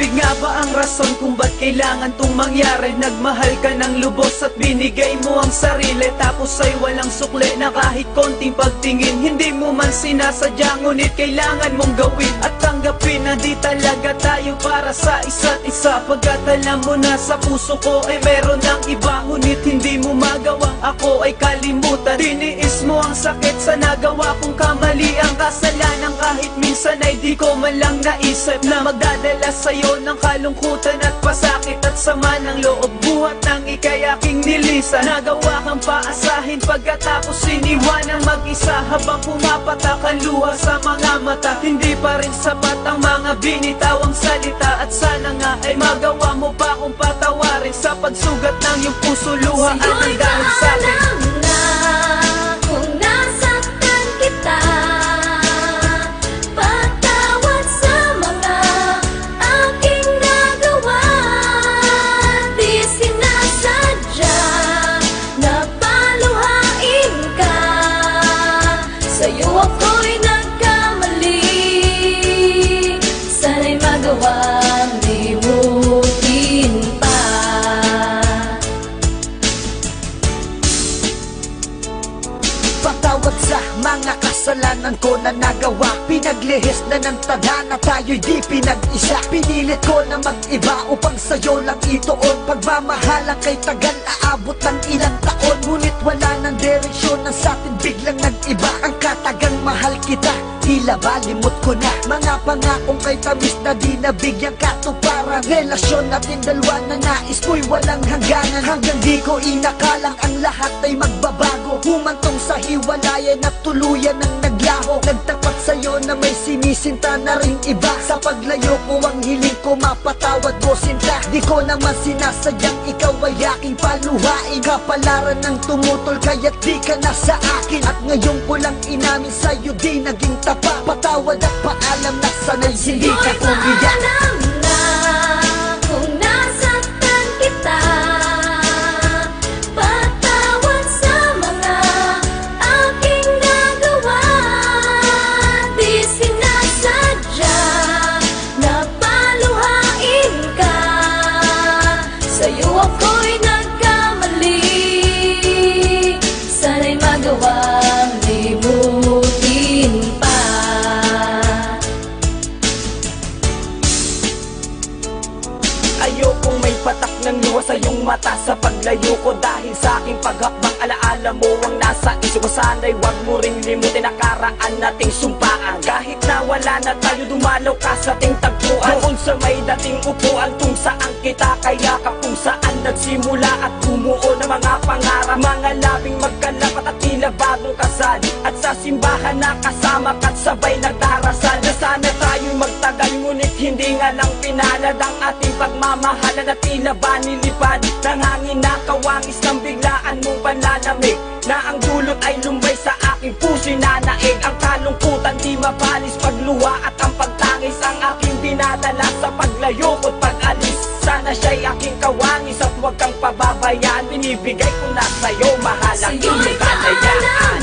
pag-ibig nga ba ang rason kung ba't kailangan tong mangyari? Nagmahal ka ng lubos at binigay mo ang sarili, tapos ay walang sukli na kahit konting pagtingin. Hindi mo man sinasadya, ngunit kailangan mong gawin at tanggapin na di talaga tayo para sa isa't isa. Pagkat alam mo na sa puso ko ay meron ng iba, ngunit hindi mo magawa, ako ay kalimutan. Tiniis mo ang sakit sa nagawa kong kamali, ang kasalanan kahit minsan ay di ko man lang naisip na magdadala sa'yo ng kalungkutan at pasakit at sama ng loob. Buhat ng ika'y aking nilisan, nagawa kang paasahin pagkatapos iniwan ang mag-isa. Habang pumapatak ang luha sa mga mata, hindi pa rin sapat ang mga binitawang salita. At sana nga ay magawa mo pa kung patawarin sa pagsugat ng iyong puso. Luha at ang dahil sa'kin. Kung nasaktan kita, patawad sa mga aking nagawa. Di sinasadya na paluhain ka, sa'yo ako'y nagkamali. Sana'y magawang limutin pa. Patawad sa mga kasalanan ko na nagawa, pinaglihis na ng tadhana, tayo'y di pinag-isa. Pinilit ko na mag-iba upang sa'yo lang ituon. Pagmamahalan kay tagal aabot ng ilang taon, ngunit wala ng direksyon, ang satin biglang nag-iba. Ang katagang mahal kita, tila balimot ko na. Mga pangakong kay tamis na di nabigyang katuparan. Relasyon natin dalawa na nais ko'y walang hangganan, hanggang di ko inakalang ang lahat ay magbabago. Humantong sa hiwalayan at tuluyan ng naglaho. Nagtapat sa'yo na may sinisinta na ring iba. Sa paglayo ko ang hiling ko, mapatawad mo sinta. Di ko naman sinasadyang ikaw ay aking paluhain. Kapalaran ng tumutol kaya't di ka na sa akin. At ngayon ko lang inamin sa'yo di naging tapat. Patawad at paalam na sana'y hindi ka umiyak. Alam na kung nasaktan kita, patawad sa mga aking nagawa. Di sinasadya na paluhain ka, sa'yo ako'y nagkamali. Sana'y magawang limutin pa. Ayokong may patak ng luha sa iyong mata sa paglayo ko, dahil sa aking paghakbang alaala mo ang nasa isip ko. Sana'y wag mo ring limutin nakaraan nating sumpaan. Kahit na wala na tayo, dumalaw ka sa ating tagpuan. Doon sa may dating upuan kung saan kita kayakap, kung saan nagsimula at bumuo ng mga pangarap. Mga labing magkalapat at tila bagong kasal, at sa simbahan na kasama ka't sabay nagdarasal. Na sana tayo'y magtagal, ngunit hindi nga lang pinalad ang ating pagmamahalan. At tila ba nilipad ng hangin na kawangis ng biglaan mong panlalamig, na ang dulot ay lumbay sa aking puso'y nanaig. Ang kalungkutan di mabalis, pagluha at ang pagtangis ang aking dinadala sa paglayo ko't pag-alis. Sana siya'y aking kawangis at huwag kang pababayaan. Binibigay ko na sa'yo mahal ang iyong kalayaan.